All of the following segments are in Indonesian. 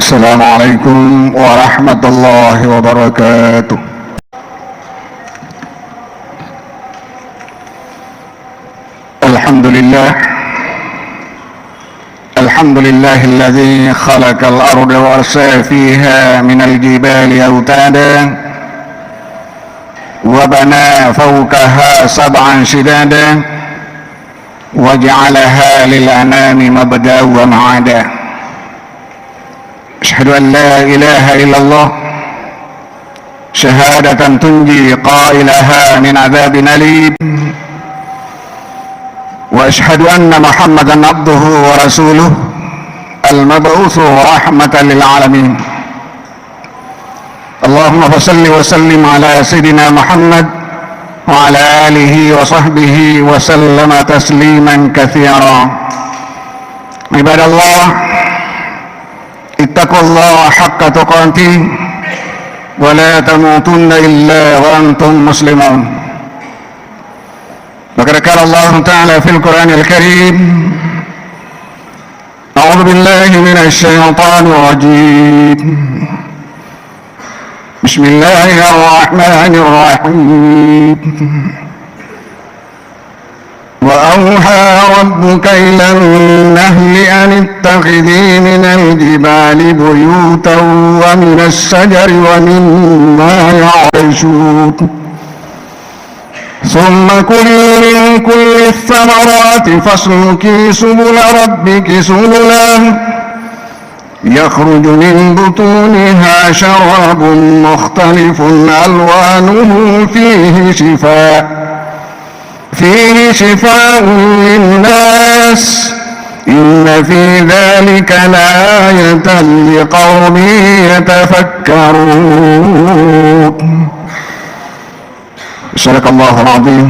Assalamualaikum warahmatullahi wabarakatuh. Alhamdulillahilladzi khalaqal arda wa arsa fiha minal jibali awtada wa bana fawqaha sab'an shidada wa ja'alaha lil anami mabda wa ma'ada. أشهد أن لا إله إلا الله شهادة تنجي قائلها من عذاب أليم وأشهد أن محمدا عبده ورسوله المبعوث رحمة للعالمين اللهم صل وسلم على سيدنا محمد وعلى آله وصحبه وسلم تسليما كثيرا عباد الله ittaqullaha haqqa tuqatih wa la tamutunna illa wa antum muslimun. Laqad qala Allah ta'ala fil Qur'anil Karim A'udzu billahi minasy syaithanir rajim. Bismillahirrahmanirrahim. وأوحى ربك إلى النحل أن اتخذي من الجبال بيوتا ومن الشجر ومما يعرشون ثم كلي من كل الثمرات فاسلكي سبل ربك سبلا يخرج من بطونها شراب مختلف ألوانه فيه شفاء للناس إن في ذلك لآية لقوم يتفكرون. صدق الله العظيم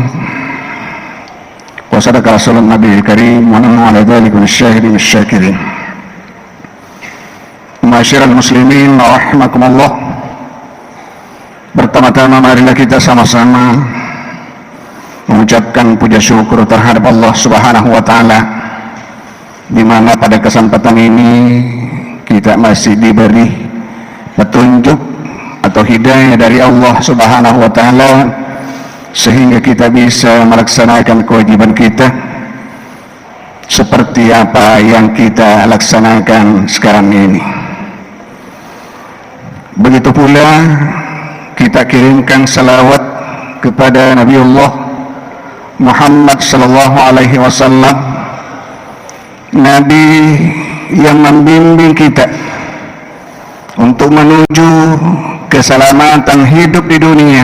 وصدق رسول النبي الكريم ونحن على ذلك من الشاهدين الشاكرين. Ma'asyiral muslimin rahimakumullah. Pertama-tama marilah kita sama-sama mengucapkan puja syukur terhadap Allah Subhanahu wa taala, di mana pada kesempatan ini kita masih diberi petunjuk atau hidayah dari Allah Subhanahu wa taala sehingga kita bisa melaksanakan kewajiban kita seperti apa yang kita laksanakan sekarang ini. Begitu pula kita kirimkan salawat kepada Nabiullah Muhammad sallallahu alaihi wasallam, Nabi yang membimbing kita untuk menuju keselamatan hidup di dunia,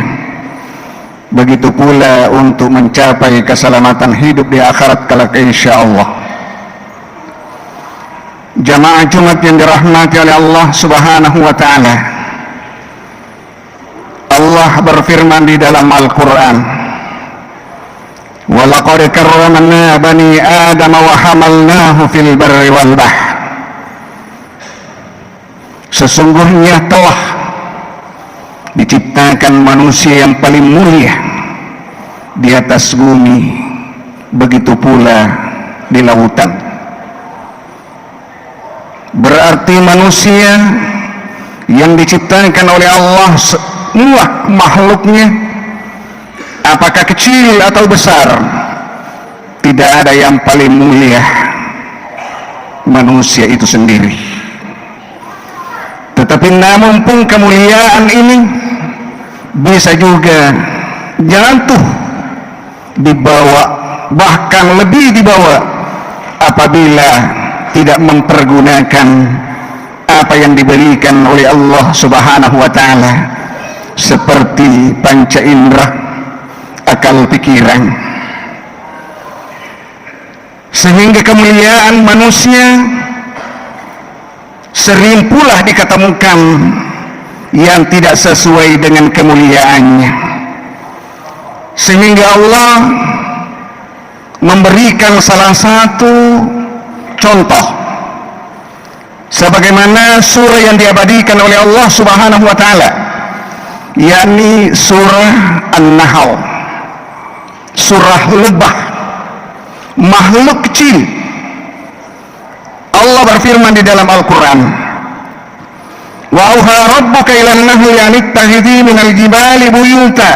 begitu pula untuk mencapai keselamatan hidup di akhirat kelak insyaallah. Jamaah Jumat yang dirahmati oleh Allah Subhanahu wa taala, Allah berfirman di dalam Al-Qur'an, وَلَقَدْ كَرَّمْنَا بَنِي آدَمَ وَحَمَلْنَاهُ فِي الْبَرِّ وَالْبَحْرِ. Sesungguhnya telah diciptakan manusia yang paling mulia di atas bumi, begitu pula di lautan. Berarti manusia yang diciptakan oleh Allah semua makhluknya, apakah kecil atau besar, tidak ada yang paling mulia manusia itu sendiri. Tetapi namun pun kemuliaan ini bisa juga jatuh dibawa, bahkan lebih dibawa apabila tidak mempergunakan apa yang diberikan oleh Allah Subhanahu wa taala seperti panca indera, akal pikiran, sehingga kemuliaan manusia sering pula diketemukan yang tidak sesuai dengan kemuliaannya, sehingga Allah memberikan salah satu contoh sebagaimana surah yang diabadikan oleh Allah Subhanahu wa taala, yakni surah An-Nahl, surah lebah. makhluk kecil. Allah berfirman di dalam Al-Quran, wa auha rabbuka ilan nahli anittakhidhi minal jibali buyuta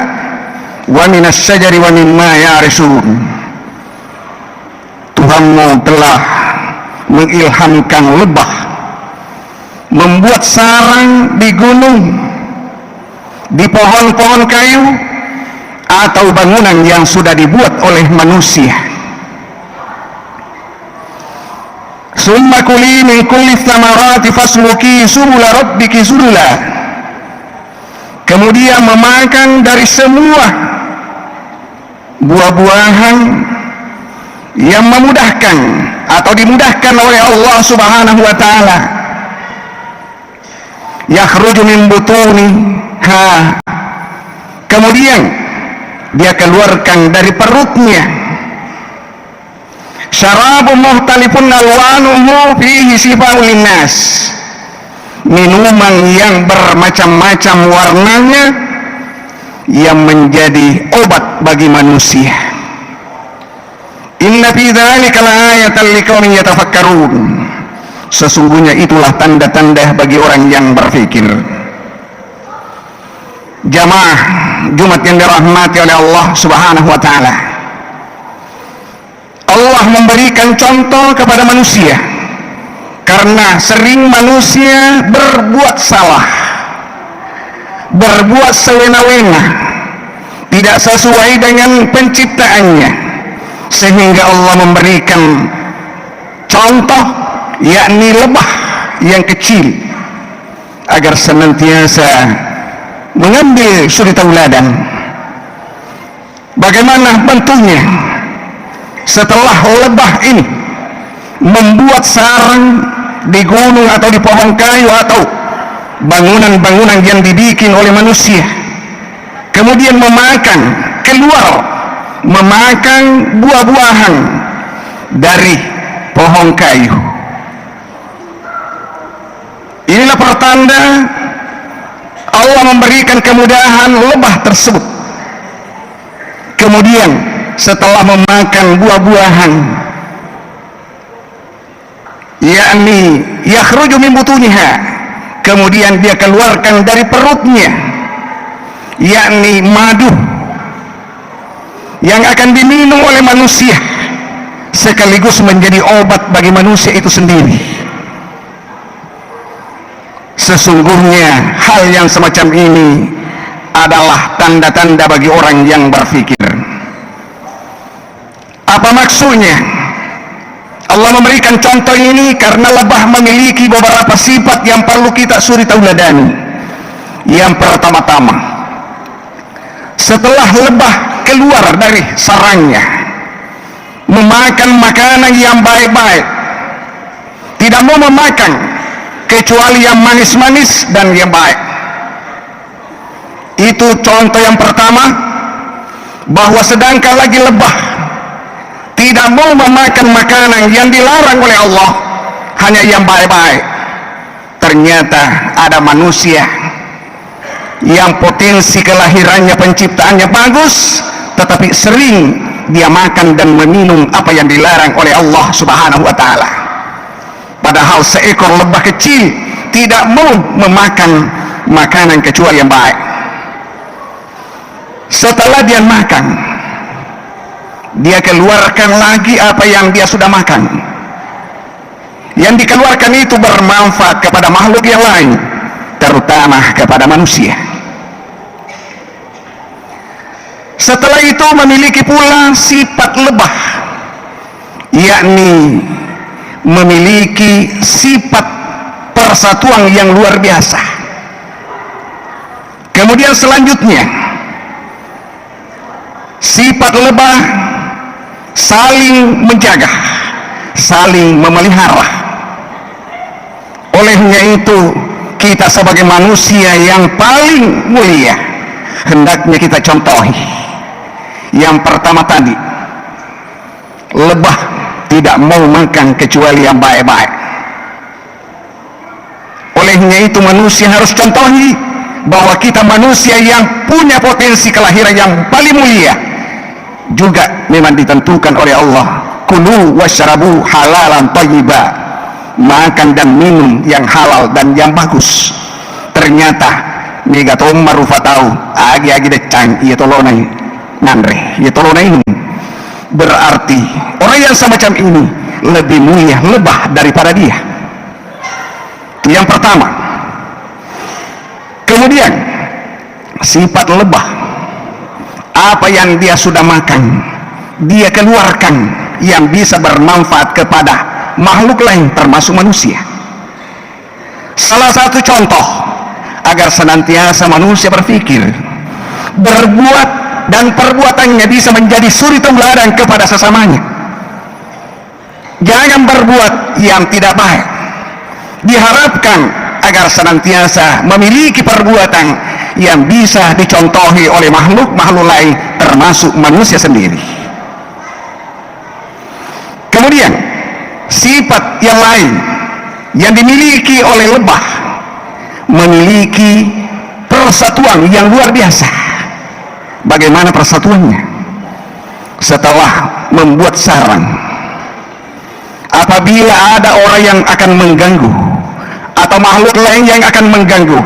wa minas syajari wa mimma ya'rishun. Tuhanmu telah mengilhamkan lebah membuat sarang di gunung, di pohon-pohon kayu, atau bangunan yang sudah dibuat oleh manusia. Summa kuli min kulli thamarati fasluki subula rabbiki zulula. Kemudian memakan dari semua buah-buahan yang memudahkan atau dimudahkan oleh Allah Subhanahu wa taala. Yakhruju min butuniha. Kemudian dia keluarkan dari perutnya syarabun muhtalifun alwanuhu fihi shifaa'un linnas, minuman yang bermacam-macam warnanya yang menjadi obat bagi manusia. Inna fi dzalika laayatan liqaumin yatafakkarun. Sesungguhnya itulah tanda-tanda bagi orang yang berpikir. Jamaah Jumat yang dirahmati oleh Allah Subhanahu wa taala, Allah memberikan contoh kepada manusia karena sering manusia berbuat salah, berbuat sewena-wena, tidak sesuai dengan penciptaannya, sehingga Allah memberikan contoh, yakni lebah yang kecil, agar senantiasa mengambil suri tauladan. Bagaimana bentuknya setelah lebah ini membuat sarang di gunung atau di pohon kayu atau bangunan-bangunan yang dibikin oleh manusia, kemudian memakan buah-buahan dari pohon kayu. Inilah pertanda Allah memberikan kemudahan lebah tersebut. Kemudian setelah memakan buah-buahan, yakni yakhruju min butuniha, kemudian dia keluarkan dari perutnya, yakni madu yang akan diminum oleh manusia, sekaligus menjadi obat bagi manusia itu sendiri. Sesungguhnya hal yang semacam ini adalah tanda-tanda bagi orang yang berpikir. Apa maksudnya? Allah memberikan contoh ini karena lebah memiliki beberapa sifat yang perlu kita suri tauladani. Yang pertama-tama, setelah lebah keluar dari sarangnya, memakan makanan yang baik-baik, tidak mau memakan kecuali yang manis-manis dan yang baik. Itu contoh yang pertama, bahwa sedangkan lagi lebah tidak mau memakan makanan yang dilarang oleh Allah, hanya yang baik-baik, ternyata ada manusia yang potensi kelahirannya, penciptaannya bagus, tetapi sering dia makan dan meminum apa yang dilarang oleh Allah Subhanahu wa taala. Padahal seekor lebah kecil tidak mau memakan makanan kecuali yang baik. Setelah dia makan, dia keluarkan lagi apa yang dia sudah makan. Yang dikeluarkan itu bermanfaat kepada makhluk yang lain, terutama kepada manusia. Setelah itu memiliki pula sifat lebah, yakni memiliki sifat persatuan yang luar biasa. Kemudian selanjutnya, sifat lebah saling menjaga, saling memelihara. Olehnya itu, kita sebagai manusia yang paling mulia hendaknya kita contohi. Yang pertama tadi, lebah tidak mau makan kecuali yang baik-baik. Olehnya itu manusia harus contohi bahwa kita manusia yang punya potensi kelahiran yang paling mulia, juga memang ditentukan oleh Allah kulu washrabu halalan thayyiba, makan dan minum yang halal dan yang bagus. Ternyata megatom marufatau agi-agi decang iya tolonai nandre iya tolonai ini, berarti orang yang semacam ini lebih mulia lebah daripada dia. Itu yang pertama. Kemudian sifat lebah, apa yang dia sudah makan dia keluarkan yang bisa bermanfaat kepada makhluk lain termasuk manusia. Salah satu contoh agar senantiasa manusia berpikir, berbuat, dan perbuatannya bisa menjadi suri tauladan kepada sesamanya. Jangan berbuat yang tidak baik. Diharapkan agar senantiasa memiliki perbuatan yang bisa dicontohi oleh makhluk-makhluk lain termasuk manusia sendiri. Kemudian sifat yang lain yang dimiliki oleh lebah, memiliki persatuan yang luar biasa. Bagaimana persatuannya? Setelah membuat sarang, apabila ada orang yang akan mengganggu atau makhluk lain yang akan mengganggu,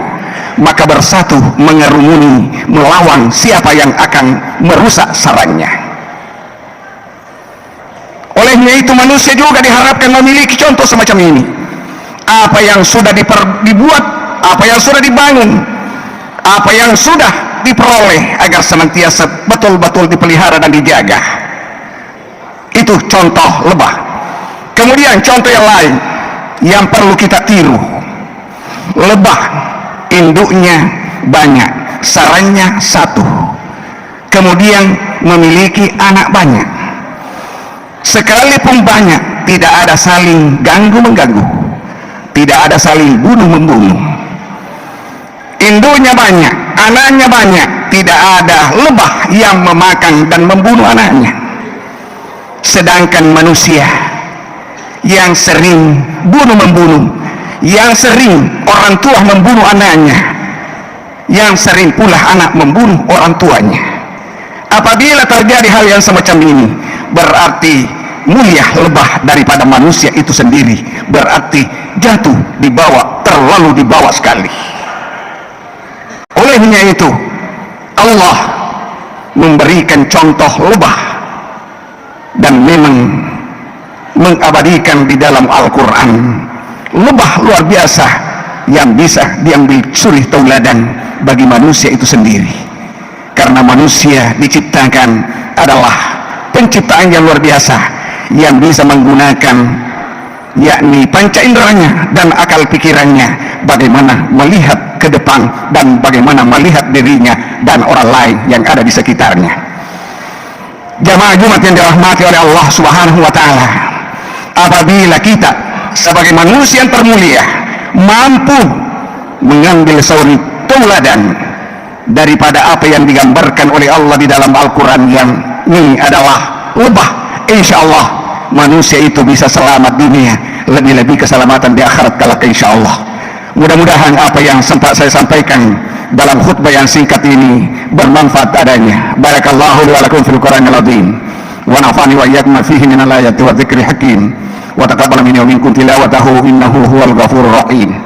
maka bersatu mengerumuni melawan siapa yang akan merusak sarangnya. Olehnya itu manusia juga diharapkan memiliki contoh semacam ini. Apa yang sudah dibuat, apa yang sudah dibangun, apa yang sudah diperoleh agar senantiasa betul-betul dipelihara dan dijaga. Itu contoh lebah. Kemudian contoh yang lain yang perlu kita tiru. Lebah induknya banyak, sarangnya satu, kemudian memiliki anak banyak. Sekalipun banyak, tidak ada saling ganggu-mengganggu, tidak ada saling bunuh-membunuh. Induknya banyak, anaknya banyak, tidak ada lebah yang memakan dan membunuh anaknya. Sedangkan manusia yang sering bunuh-membunuh, yang sering orang tua membunuh anaknya, yang sering pula anak membunuh orang tuanya. Apabila terjadi hal yang semacam ini, berarti mulia lebah daripada manusia itu sendiri, berarti jatuh di bawah, terlalu di bawah sekali. Olehnya itu Allah memberikan contoh lebah dan memang mengabadikan di dalam Al-Quran lebah luar biasa yang bisa diambil suri tauladan bagi manusia itu sendiri. Karena manusia diciptakan adalah penciptaan yang luar biasa yang bisa menggunakan yakni panca inderanya dan akal pikirannya bagaimana melihat ke depan dan bagaimana melihat dirinya dan orang lain yang ada di sekitarnya. Jamaah Jumat yang dirahmati oleh Allah Subhanahu wa taala, apabila kita sebagai manusia yang termulia mampu mengambil suri tauladan daripada apa yang digambarkan oleh Allah di dalam Al-Quran yang ini adalah lebah, insya Allah manusia itu bisa selamat dunia, lebih-lebih keselamatan di akhirat kelak insya Allah. Mudah-mudahan apa yang sempat saya sampaikan dalam khutbah yang singkat ini bermanfaat adanya. Barakallahu li wa lakum fil Qur'anil azim wa nafa'ani wa iyyakum fihi minal ayati wa dzikril hakim wa taqabbal minni wa minkum tilawatahu innahu huwal ghafurur rahim.